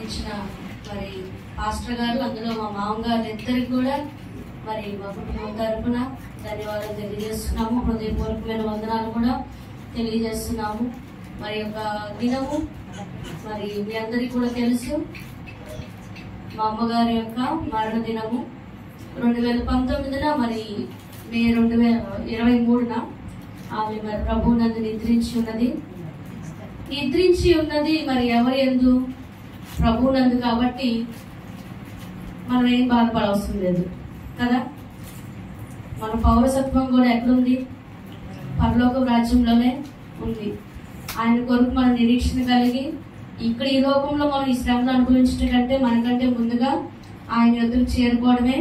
ఆశీర్వదించిన మరి పాస్టర్ గారు, అందులో మా మామగారు ఇద్దరికి కూడా మరి మా కుటుంబం తరఫున ధన్యవాదాలు తెలియజేస్తున్నాము. హృదయపూర్వకమైన వందనాలు కూడా తెలియజేస్తున్నాము. మరి యొక్క దినము మరి మీ అందరికీ కూడా తెలుసు, మా అమ్మగారి యొక్క మరణ దినము 2019 మరి మే 2023 ఆమె మరి ప్రభు నందు నిద్రించి ఉన్నది. మరి ఎవరి యందు? ప్రభు నందు. కాబట్టి మనం ఏం బాధపడవసరం లేదు కదా. మన పౌరసత్వం కూడా ఎక్కడుంది? పరలోక రాజ్యంలోనే ఉంది. ఆయన కొరకు మన నిరీక్షణ కలిగి ఇక్కడ ఈ లోకంలో మనం ఈ శ్రమను అనుభవించడం కంటే మనకంటే ముందుగా ఆయన ఎదురు చేరుకోవడమే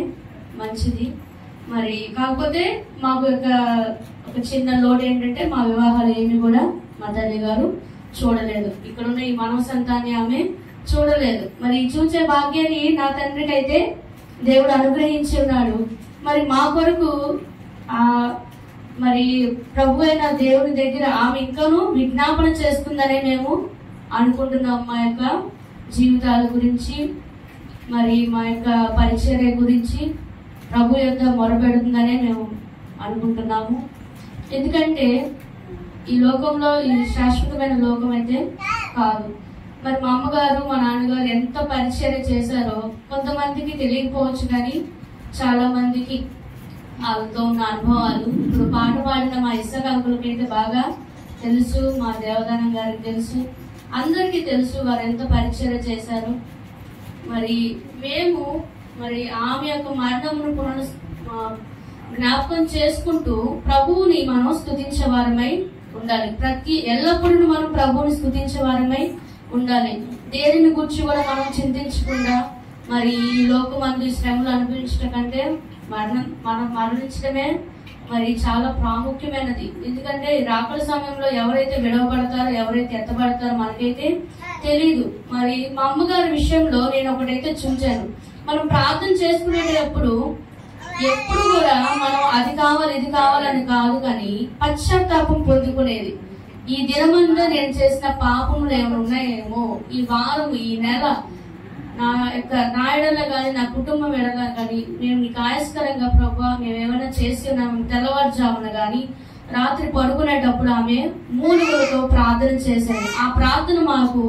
మంచిది. మరి కాకపోతే మాకు ఒక చిన్న లోడ్ ఏంటంటే మా వివాహాలు ఏమి కూడా మా తల్లి గారు చూడలేదు. ఇక్కడున్న ఈ మానవ సంతాన్ని ఆమె చూడలేదు. మరి చూసే భాగ్యాన్ని నా తండ్రికి అయితే దేవుడు అనుగ్రహించి ఉన్నాడు. మరి మా కొరకు మరి ప్రభు అయిన దేవుని దగ్గర ఆమె ఇంకాను విజ్ఞాపన చేస్తుందనే మేము అనుకుంటున్నాం. మా యొక్క జీవితాల గురించి, మరి మా యొక్క పరిచర్య గురించి ప్రభు యొక్క మొరపెడుతుందనే మేము అనుకుంటున్నాము. ఎందుకంటే ఈ లోకంలో ఇది శాశ్వతమైన లోకం అయితే కాదు. మరి మా అమ్మగారు మా నాన్నగారు ఎంత పరిచర్య చేశారో కొంతమందికి తెలియకపోవచ్చు, కానీ చాలా మందికి వాళ్ళతో ఉన్న అనుభవాలు ఇప్పుడు పాట పాడిన మా ఇసుక అంకులకైతే బాగా తెలుసు, మా దేవదానం గారికి తెలుసు, అందరికీ తెలుసు వారు ఎంత పరిచర్య చేశారు. మరి మేము మరి ఆమె యొక్క మరణమును జ్ఞాపకం చేసుకుంటూ ప్రభువుని మనం స్తుతించే వారమై ఉండాలి. ఎల్లప్పుడూ మనం ప్రభువుని స్తుతించే వారమై ఉండాలి. దేనిని గురించి కూడా మనం చింతించకుండా మరి ఈ లోకమందు శ్రమలు అనుభవించడం కంటే మనం మరణించడమే మరి చాలా ప్రాముఖ్యమైనది. ఎందుకంటే రాకడ సమయంలో ఎవరైతే విడవబడతారో, ఎవరైతే ఎత్తబడతారో మనకైతే తెలీదు. మరి మా అమ్మగారి విషయంలో నేను ఒకటైతే చూశాను. మనం ప్రార్థన చేసుకునేటప్పుడు ఎప్పుడు కూడా మనం అది కావాలి ఇది కావాలని కాదు, కానీ పశ్చాత్తాపం పొందుకునేది. ఈ దినమందు నేను చేసిన పాపములు ఏమైనా ఉన్నాయేమో, ఈ వారం ఈ నెల నా ఎడల కానీ నా కుటుంబం ఎడల కానీ మేము నీకు ఆయస్కరంగా ప్రభు మేమేమైనా చేసి ఉన్నాము. తెల్లవారుజామున కానీ రాత్రి పడుకునేటప్పుడు ఆమె మూలుగులతో ప్రార్థన చేసేది. ఆ ప్రార్థన మాకు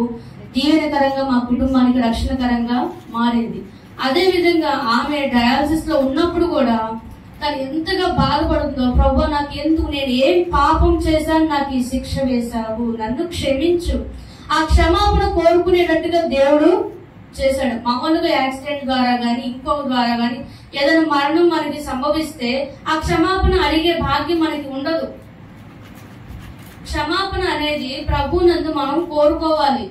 దీవెనకరంగా, మా కుటుంబానికి రక్షణకరంగా మారింది. అదే విధంగా ఆమె డయాలసిస్ లో ఉన్నప్పుడు కూడా తను ఎంతగా బాధపడుతుందో, ప్రభు నాకు ఎందుకు, నేను ఏం పాపం చేశాను, నాకు ఈ శిక్ష వేశావు, నన్ను క్షమించు. ఆ క్షమాపణ కోరుకునేటట్టుగా దేవుడు చేశాడు. మామూలుగా యాక్సిడెంట్ ద్వారా గాని ఇంకొక ద్వారా గాని ఏదైనా మరణం మనకి సంభవిస్తే ఆ క్షమాపణ అడిగే భాగ్యం మనకి ఉండదు. క్షమాపణ అనేది ప్రభు నందు మనం కోరుకోవాలి.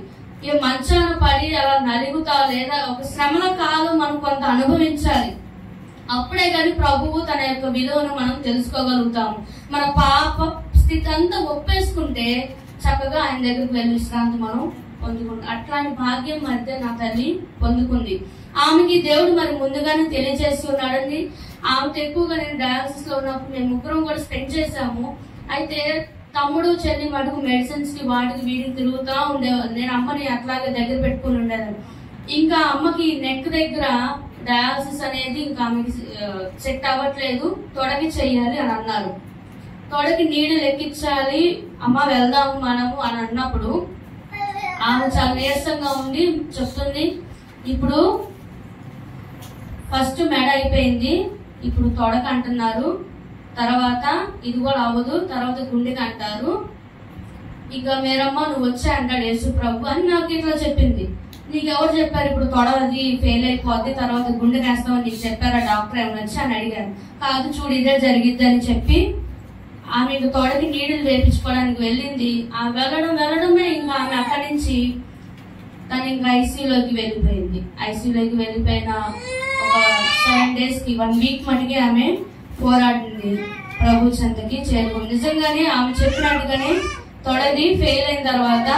ఈ మంచాన పడి అలా నలుగుతా లేదా ఒక శ్రమల కాలం మనం కొంత అనుభవించాలి. అప్పుడే కానీ ప్రభువు తన యొక్క విలువను మనం తెలుసుకోగలుగుతాము. మన పాప స్థితి అంతా ఒప్పేసుకుంటే చక్కగా ఆయన దగ్గరికి వెళ్ళి విశ్రాంతి మనం పొందుకుంటాం. అట్లాంటి భాగ్యం మధ్య నా తల్లి పొందుకుంది. ఆమెకి దేవుడు మరి ముందుగానే తెలియజేసి ఉన్నాడండి. ఆమెతో ఎక్కువగా నేను డయాలసిస్ లో ఉన్నప్పుడు మేము ముగ్గురం కూడా స్పెండ్ చేశాము. అయితే తమ్ముడు చెల్లి మటుకు మెడిసిన్స్ కి వాటికి వీటికి తిరుగుతూ ఉండేవాళ్ళు. నేను అమ్మని అట్లాగే దగ్గర పెట్టుకుని ఉండేదాన్ని. ఇంకా అమ్మకి నెక్ దగ్గర డయాలసిస్ అనేది ఇంకా ఆమెకి సెట్ అవ్వట్లేదు, తొడకి చెయ్యాలి అని అన్నారు. తొడకి నీళ్లు ఎక్కించాలి, అమ్మ వెళ్దాము మనము అని అన్నప్పుడు ఆమె చాలా నీరసంగా ఉండి చెప్తుంది, ఇప్పుడు ఫస్ట్ మెడ అయిపోయింది, ఇప్పుడు తొడక అంటున్నారు, తర్వాత ఇది కూడా అవ్వదు, తర్వాత గుండెకి అంటారు, ఇక మీరమ్మ నువ్వు వచ్చా అంటాడు యేసు ప్రభు అని నాకు ఇట్లా చెప్పింది. నీకు ఎవరు చెప్పారు ఇప్పుడు తొడది ఫెయిల్ అయిపోద్ది తర్వాత గుండెకి వేస్తామని నీకు చెప్పారా డాక్టర్ ఏమైనా వచ్చి అని అడిగాను. కాదు చూడు ఇదే జరిగిద్ది అని చెప్పి ఆమె ఇంక తొడకి నీళ్లు వేపించుకోవడానికి వెళ్ళింది. ఆ వెళ్ళడమే ఇంకా ఆమె అక్కడి నుంచి తను ఇంకా ఐసీయూలోకి వెళ్ళిపోయింది. ఐసీయూలోకి వెళ్ళిపోయిన ఒక 7 days కి 1 week మటుకే ఆమె పోరాడింది, ప్రభు చెంతకి చేరుకుంది. నిజంగానే ఆమె చెప్పినట్టుగానే తొడది ఫెయిల్ అయిన తర్వాత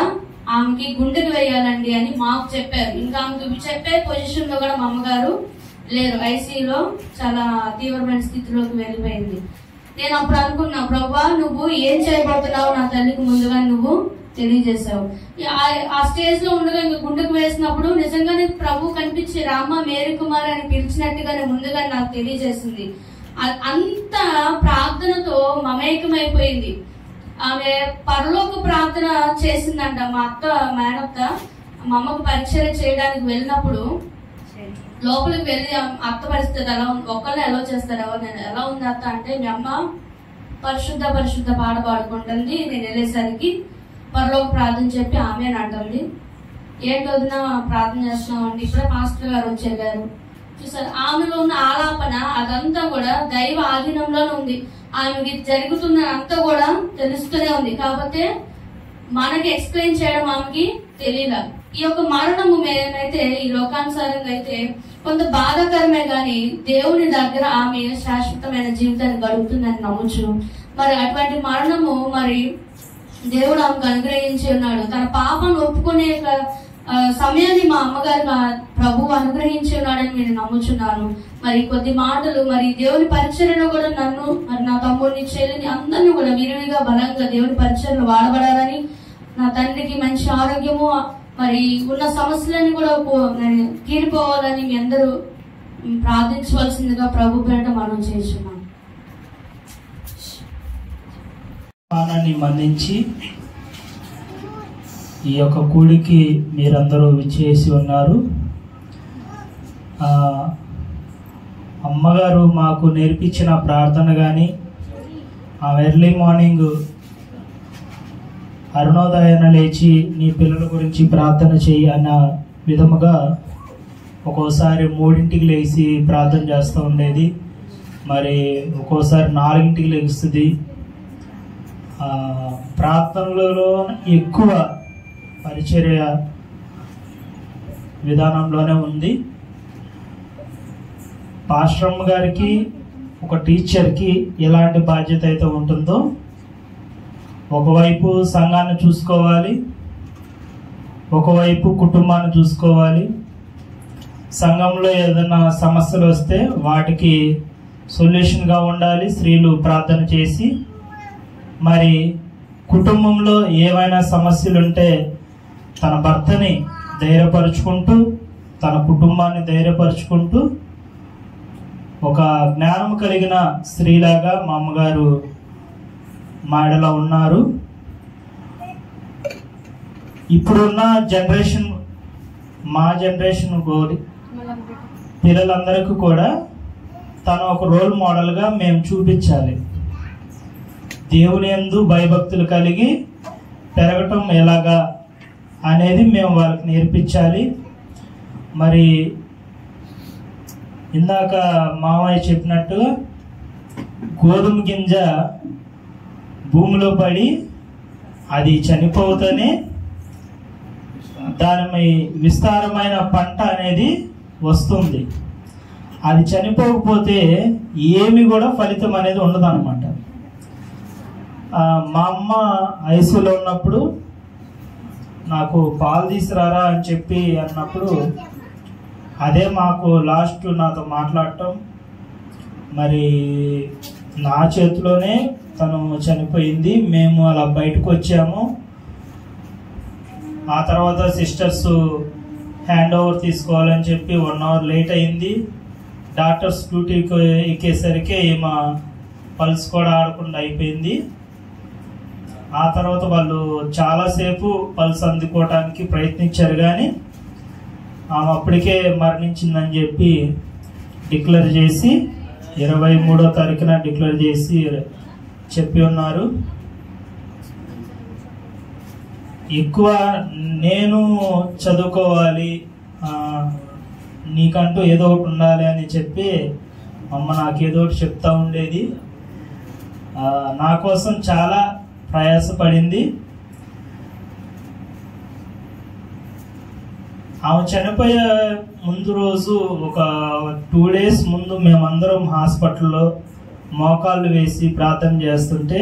ఆమెకి గుండెకి వేయాలండి అని మాకు చెప్పారు. ఇంకా ఆమెకు చెప్పే పొజిషన్ లో కూడా మా అమ్మగారు లేరు, ఐసీయూలో చాలా తీవ్రమైన స్థితిలోకి వెళ్ళిపోయింది. నేను అప్పుడు అనుకున్నా, ప్రభా నువ్వు ఏం చేయబోతున్నావు నా తల్లికి ముందుగా నువ్వు తెలియజేశావు. ఆ స్టేజ్ లో ఉండగా ఇంకా గుండెకు వేసినప్పుడు నిజంగానే ప్రభు కనిపించి రామ మేరీ కుమార్ అని పిలిచినట్టుగానే ముందుగా నాకు తెలియజేసింది. అంత ప్రార్థనతో మమేకమైపోయింది. ఆమె పరలోక ప్రార్థన చేసిందంట. మా అత్త మేనత్త మా అమ్మకు పరిచయం చేయడానికి వెళ్ళినప్పుడు లోపలికి వెళ్ళి అత్త పరిస్థితి ఎలా ఉంది, ఒక్కళ్ళే ఎలా చేస్తారు, నేను ఎలా ఉంది అత్త అంటే, మీ అమ్మ పరిశుద్ధ పరిశుద్ధ పాట పాడుకుంటుంది. నేను వెళ్ళేసరికి పరలోక ప్రార్థన చెప్పి ఆమె అంటుంది. ఏంటి వదిన ప్రార్థన చేస్తున్నామండి, ఇప్పుడే మాస్టర్ గారు వచ్చారు. చూసారు ఆమెలో ఉన్న ఆలాపన అదంతా కూడా దైవ ఆధీనంలోనే ఉంది. ఆమెకి జరుగుతున్న అంతా కూడా తెలుస్తూనే ఉంది. కాకపోతే మనకి ఎక్స్ప్లెయిన్ చేయడం ఆమెకి తెలియదు. ఈ యొక్క మరణము మేమైతే ఈ లోకానుసారంగా అయితే కొంత బాధాకరమే గాని దేవుని దగ్గర ఆమె శాశ్వతమైన జీవితాన్ని గడుపుతుందని నమ్మచ్చు. మరి అటువంటి మరణము మరి దేవుడు ఆమెకు అనుగ్రహించి ఉన్నాడు. తన పాపను ఒప్పుకునే సమయాన్ని మా అమ్మగారు ప్రభువు అనుగ్రహించి ఉన్నాడని నేను నమ్ముచున్నాను. మరి కొద్ది మాటలు మరి దేవుని పరిచర్యలో కూడా నన్ను మరి నా తమ్ముడిని చెల్లిని అందరినీ కూడా విరివిగా బలంగా దేవుని పరిచర్యలో వాడబడాలని, నా తండ్రికి మంచి ఆరోగ్యము మరి ఉన్న సమస్యలన్నీ కూడా తీరిపోవాలని మీ అందరూ ప్రార్థించవలసిందిగా ప్రభు పేరిట మనం చేస్తున్నాం. పానాన్ని మన్నించి ఈ యొక్క కూడికి మీరందరూ విచ్చేసి ఉన్నారు. అమ్మగారు మాకు నేర్పించిన ప్రార్థన కానీ ఎర్లీ మార్నింగ్ అరుణోదయాన లేచి నీ పిల్లల గురించి ప్రార్థన చేయి అన్న విధముగా ఒక్కోసారి 3ంటికి లేచి ప్రార్థన చేస్తూ ఉండేది. మరి ఒక్కోసారి 4ంటికి లేస్తుంది. ప్రార్థనలలో ఎక్కువ పరిచర్య విధానంలోనే ఉంది. పాస్టరమ్మ గారికి ఒక టీచర్కి ఎలాంటి బాధ్యత అయితే ఉంటుందో, ఒకవైపు సంఘాన్ని చూసుకోవాలి, ఒకవైపు కుటుంబాన్ని చూసుకోవాలి. సంఘంలో ఏదైనా సమస్యలు వస్తే వాటికి సొల్యూషన్గా ఉండాలి స్త్రీలు ప్రార్థన చేసి. మరి కుటుంబంలో ఏమైనా సమస్యలుంటే తన భర్తని ధైర్యపరుచుకుంటూ, తన కుటుంబాన్ని ధైర్యపరుచుకుంటూ ఒక జ్ఞానం కలిగిన స్త్రీలాగా మా అమ్మగారు మాడలో ఉన్నారు. ఇప్పుడున్న జనరేషన్, మా జనరేషన్ పిల్లలందరికీ కూడా తను ఒక రోల్ మోడల్గా మేము చూపించాలి. దేవుని యందు భయభక్తులు కలిగి పెరగటం ఎలాగా అనేది మేము వాళ్ళకి నేర్పించాలి. మరి ఇందాక మామయ్య చెప్పినట్టుగా గోధుమ గింజ భూమిలో పడి అది చనిపోతేనే దాని విస్తారమైన పంట అనేది వస్తుంది. అది చనిపోకపోతే ఏమి కూడా ఫలితం అనేది ఉండదు అనమాట. మా అమ్మ ఐసీయూలో ఉన్నప్పుడు నాకు పాలు తీసుకురారా అని చెప్పి అన్నప్పుడు అదే మాకు లాస్ట్ నాతో మాట్లాడటం. మరి నా చేతిలోనే తను చనిపోయింది. మేము అలా బయటకు వచ్చాము. ఆ తర్వాత సిస్టర్స్ హ్యాండ్ ఓవర్ తీసుకోవాలని చెప్పి 1 అవర్ లేట్ అయింది. డాక్టర్స్ డ్యూటీకి ఎక్కేసరికి మా పల్స్ కూడా ఆడకుండా అయిపోయింది. ఆ తర్వాత వాళ్ళు చాలాసేపు పల్స్ అందుకోవటానికి ప్రయత్నించారు, కానీ ఆమె అప్పటికే మరణించిందని చెప్పి డిక్లేర్ చేసి 23వ తారీఖున డిక్లేర్ చేసి చెప్పి ఉన్నారు. ఎక్కువ నేను చదువుకోవాలి, నీకంటూ ఏదో ఒకటి ఉండాలి అని చెప్పి అమ్మ నాకేదో ఒకటి చెప్తా ఉండేది. నా కోసం చాలా ప్రయాసపడింది. ఆమె చనిపోయే ముందు రోజు ఒక 2 డేస్ ముందు మేమందరం హాస్పిటల్లో మోకాళ్ళు వేసి ప్రార్థన చేస్తుంటే,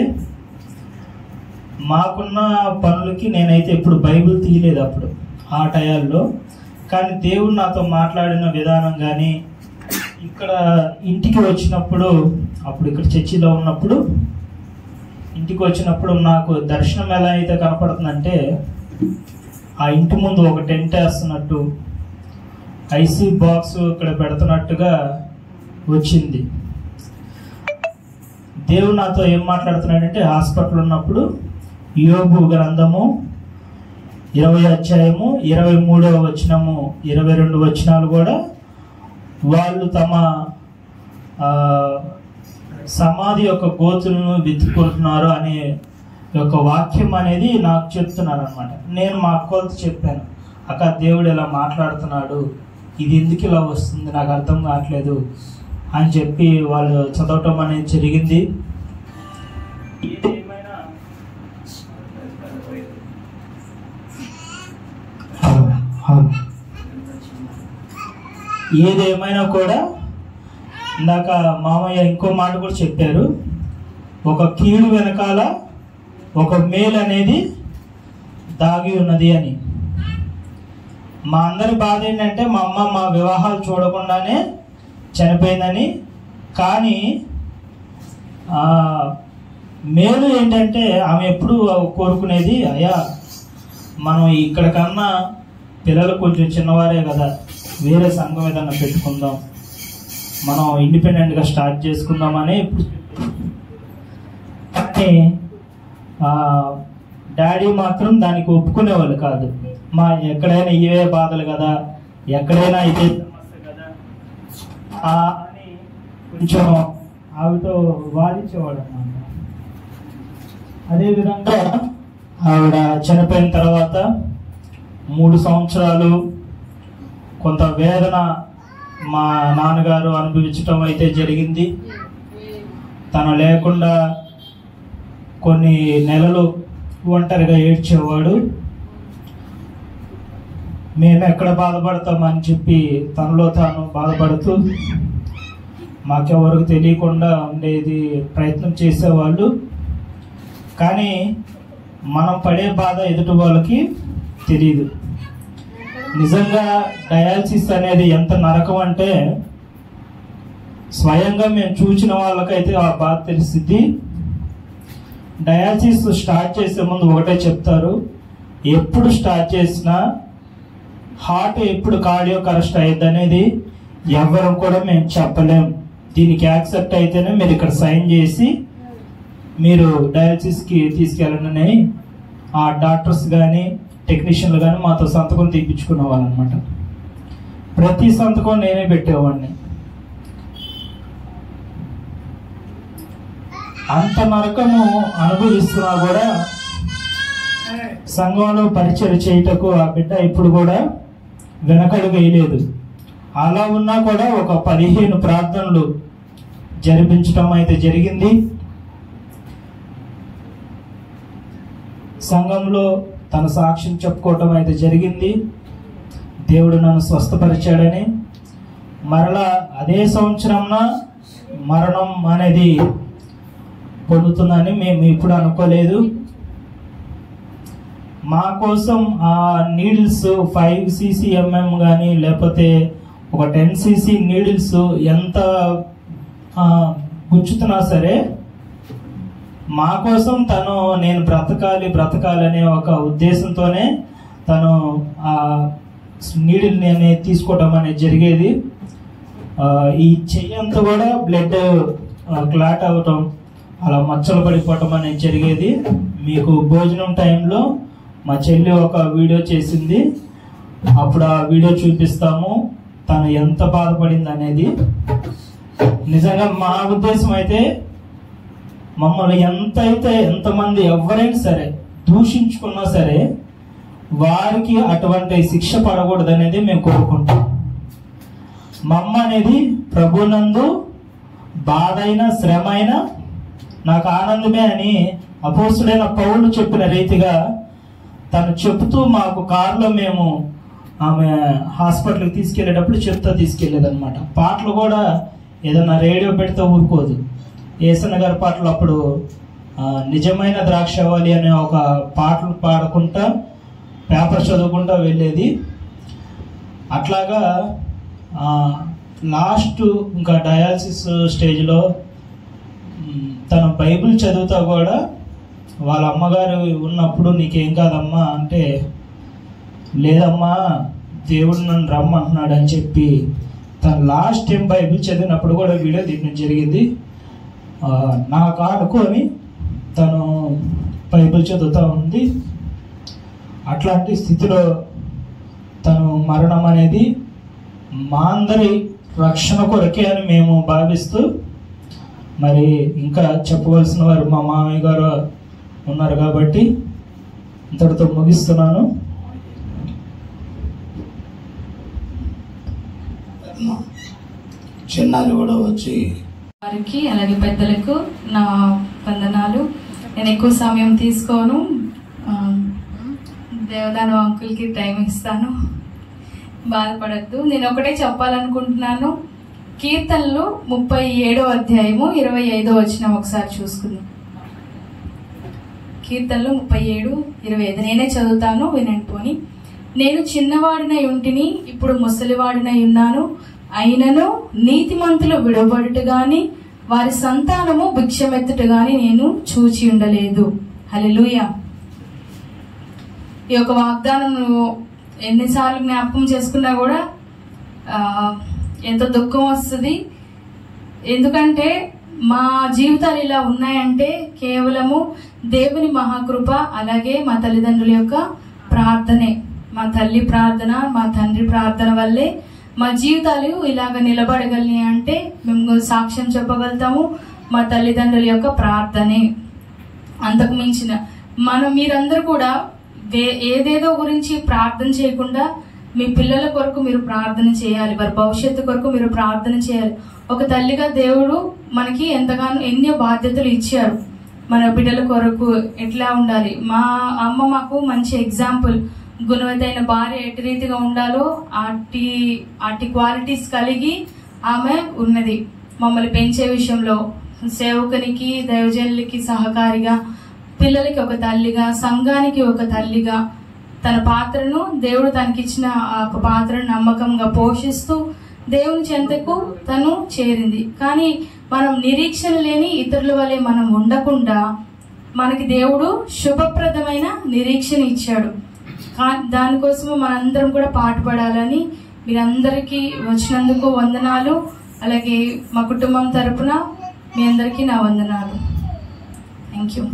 మాకున్న పనులకి నేనైతే ఎప్పుడు బైబిల్ తీయలేదు అప్పుడు ఆ టయాల్లో. కానీ దేవుడు నాతో మాట్లాడిన విధానం కానీ, ఇక్కడ ఇంటికి వచ్చినప్పుడు, అప్పుడు ఇక్కడ చర్చిలో ఉన్నప్పుడు ఇంటికి వచ్చినప్పుడు నాకు దర్శనం ఎలా అయితే కనపడుతుందంటే, ఆ ఇంటి ముందు ఒక టెంట్ వేస్తున్నట్టు, ఐసీ బాక్స్ ఇక్కడ పెడుతున్నట్టుగా వచ్చింది. దేవుడు నాతో ఏం మాట్లాడుతున్నాడంటే, హాస్పిటల్ ఉన్నప్పుడు యోబు గ్రంథము 20 అధ్యాయము 23వ వచనము 22 వచనాలు కూడా వాళ్ళు తమ సమాధి యొక్క గోతులను వెతుక్కుంటున్నారు అనే యొక్క వాక్యం అనేది నాకు చెప్తున్నారు అనమాట. నేను మా అక్కలతో చెప్పాను, అక్క దేవుడు ఇలా మాట్లాడుతున్నాడు, ఇది ఎందుకు ఇలా వస్తుంది నాకు అర్థం కావట్లేదు అని చెప్పి వాళ్ళు చదవటం అనేది జరిగింది. ఏదేమైనా కూడా ఇందాక మామయ్య ఇంకో మాట కూడా చెప్పారు, ఒక కీడు వెనకాల ఒక మేలు అనేది దాగి ఉన్నది అని. మా అందరి బాధ ఏంటంటే, మా అమ్మ మా వివాహాలు చూడకుండానే చనిపోయిందని. కానీ మేలు ఏంటంటే, ఆమె ఎప్పుడు కోరుకునేది, అయ్యా మనం ఇక్కడ కన్నా పిల్లలు కొంచెం చిన్నవారే కదా, వేరే సంఘం ఏదన్నా పెట్టుకుందాం, మనం ఇండిపెండెంట్గా స్టార్ట్ చేసుకుందామని. కానీ డాడీ మాత్రం దానికి ఒప్పుకునేవాళ్ళు కాదు. మా ఎక్కడైనా ఇవే బాధలు కదా, ఎక్కడైనా ఇదే సమస్య కదా అని కొంచెం ఆవిడతో వాదించేవాడు అన్నమాట. అదేవిధంగా ఆవిడ చనిపోయిన తర్వాత 3 సంవత్సరాలు కొంత వేదన మా నాన్నగారు అనుభవించటం అయితే జరిగింది. తను లేకుండా కొన్ని నెలలు ఒంటరిగా ఏడ్చేవాడు. మేము ఎక్కడ బాధపడతామని చెప్పి తనలో తాను బాధపడుతూ మాకెవరికి తెలియకుండా ఉండేది ప్రయత్నం చేసేవాళ్ళు. కానీ మనం పడే బాధ ఎదుటి వాళ్ళకి తెలియదు. నిజంగా డయాలసిస్ అనేది ఎంత నరకం అంటే, స్వయంగా మేము చూసిన వాళ్ళకైతే ఆ బాధ తెలిసింది. డయాలసిస్ స్టార్ట్ చేసే ముందు ఒకటే చెప్తారు, ఎప్పుడు స్టార్ట్ చేసినా హార్ట్ ఎప్పుడు కార్డియాక్ అరెస్ట్ అయ్యింది అనేది ఎవరు కూడా మేము చెప్పలేం. దీనికి యాక్సెప్ట్ అయితేనే మీరు ఇక్కడ సైన్ చేసి మీరు డయాలసిస్కి తీసుకెళ్ళండి ఆ డాక్టర్స్ కానీ టెక్నీషియన్లు కానీ మాతో సంతకం తీపించుకునే వాళ్ళు అనమాట. ప్రతి సంతకం నేనే పెట్టేవాడిని. అంత నరకము అనుభవిస్తున్నా కూడా సంఘంలో పరిచయం చేయటకు ఆ బిడ్డ ఇప్పుడు కూడా వెనకడుగు వేయలేదు. అలా ఉన్నా కూడా ఒక 15 ప్రార్థనలు జరిపించటం అయితే జరిగింది. సంఘంలో తన సాక్ష్యం చెప్పుకోవటం అయితే జరిగింది. దేవుడు నన్ను స్వస్థపరిచాడని. మరలా అదే సంవత్సరంన మరణం అనేది పొందుతుందని మేము ఇప్పుడు అనుకోలేదు. మా కోసం ఆ నీడిల్స్ 5 cc/mm కానీ లేకపోతే ఒక 10 cc నీడిల్స్ ఎంత గుచ్చుతున్నా సరే మా కోసం తను నేను బ్రతకాలనే ఒక ఉద్దేశంతోనే తను ఆ నీడిల్ని అనేది తీసుకోవడం అనేది జరిగేది. ఈ చెయ్యి అంతా కూడా బ్లడ్ క్లాట్ అవ్వటం, అలా మచ్చలు పడిపోవటం అనేది జరిగేది. మీకు భోజనం టైంలో మా చెల్లి ఒక వీడియో చేసింది, అప్పుడు ఆ వీడియో చూపిస్తాము తను ఎంత బాధపడింది అనేది. నిజంగా మా ఉద్దేశం అయితే మమ్మల్ని ఎంతమంది ఎవరైనా సరే దూషించుకున్నా సరే వారికి అటువంటి శిక్ష పడకూడదు అనేది మేము కోరుకుంటాం. మా అమ్మ అనేది ప్రభునందు బాధ అయినా శ్రమ అయినా నాకు ఆనందమే అని అపోస్తుడైన పౌలు చెప్పిన రీతిగా తను చెబుతూ మాకు కారులో మేము ఆమె హాస్పిటల్కి తీసుకెళ్లేటప్పుడు చెప్తా తీసుకెళ్లేదన్నమాట. పాటలు కూడా ఏదైనా రేడియో పెడితే ఊరుకోదు. ఏసన్న గారి పాటలు అప్పుడు నిజమైన ద్రాక్షవాలి అనే ఒక పాటలు పాడుకుంటా పేపర్ చదువుకుంటా వెళ్ళేది. అట్లాగా లాస్ట్ ఇంకా డయాలసిస్ స్టేజ్లో తను బైబిల్ చదువుతా కూడా వాళ్ళ అమ్మగారు ఉన్నప్పుడు నీకేం కాదమ్మా అంటే, లేదమ్మా దేవుడు నన్ను రమ్మంటున్నాడు అని చెప్పి తను లాస్ట్ టైం బైబిల్ చదివినప్పుడు కూడా వీడియో తీయడం జరిగింది. నాకు ఆనుకొని తను బైబిల్ చదువుతూ ఉంది. అట్లాంటి స్థితిలో తను మరణం అనేది మా అందరి రక్షణ కొరకే అని మేము భావిస్తూ, మరి ఇంకా చెప్పవలసిన వారు మా మామయ్య గారు ఉన్నారు కాబట్టి ఇంతటితో ముగిస్తున్నాను. చిన్నారి కూడా వచ్చి వారికి అలాగే పెద్దలకు నా వందనాలు. నేను ఎక్కువ సమయం తీసుకోను, దేవదాను అంకుల్కి టైం ఇస్తాను, బాధపడద్దు. నేను ఒకటే చెప్పాలనుకుంటున్నాను. కీర్తనలు 37వ అధ్యాయము 25వ వచనం ఒకసారి చూసుకుందాం. కీర్తనలు 37:25 నేనే చదువుతాను, వినండి పోని. నేను చిన్నవాడినై ఉంటిని, ఇప్పుడు ముసలివాడినై ఉన్నాను. అయినను నీతిమంతులు విడవబడుట గాని వారి సంతానము భిక్షమెత్తుట గాని నేను చూచి ఉండలేదు. హల్లెలూయా. ఈ యొక్క వాగ్దానం ఎన్నిసార్లు జ్ఞాపకం చేసుకున్నా కూడా ఎంతో దుఃఖం వస్తుంది. ఎందుకంటే మా జీవితాలు ఇలా ఉన్నాయంటే కేవలము దేవుని మహాకృప, అలాగే మా తల్లిదండ్రుల యొక్క ప్రార్థనే. మా తల్లి ప్రార్థన, మా తండ్రి ప్రార్థన వల్లే మా జీవితాలు ఇలాగ నిలబడగలిగాయి అంటే మేము సాక్ష్యం చెప్పగలుగుతాము. మా తల్లిదండ్రుల యొక్క ప్రార్థనే. అంతకు మించిన మీరందరూ కూడా ఏదేదో గురించి ప్రార్థన చేయకుండా మీ పిల్లల కొరకు మీరు ప్రార్థన చేయాలి, వారి భవిష్యత్తు కొరకు మీరు ప్రార్థన చేయాలి. ఒక తల్లిగా దేవుడు మనకి ఎంతగానో ఎన్నో బాధ్యతలు ఇచ్చారు. మన బిడ్డల కొరకు ఎట్లా ఉండాలి. మా అమ్మ మాకు మంచి ఎగ్జాంపుల్. గుణవతైన భార్య ఎటు రీతిగా ఉండాలో అట్టి క్వాలిటీస్ కలిగి ఆమె ఉన్నది. మమ్మల్ని పెంచే విషయంలో సేవకునికి, దైవజనులకి సహకారిగా, పిల్లలకి ఒక తల్లిగా, సంఘానికి ఒక తల్లిగా తన పాత్రను దేవుడు తనకిచ్చిన ఆ పాత్రను నమ్మకంగా పోషిస్తూ దేవుని చెంతకు తను చేరింది. కానీ మనం నిరీక్షణ లేని ఇతరుల వలె మనం ఉండకుండా మనకి దేవుడు శుభప్రదమైన నిరీక్షణ ఇచ్చాడు. దానికోసము మనందరం కూడా పాటుపడాలని మీరందరికీ వచ్చినందుకు వందనాలు. అలాగే మా కుటుంబం తరపున మీ అందరికీ నా వందనాలు. Thank you.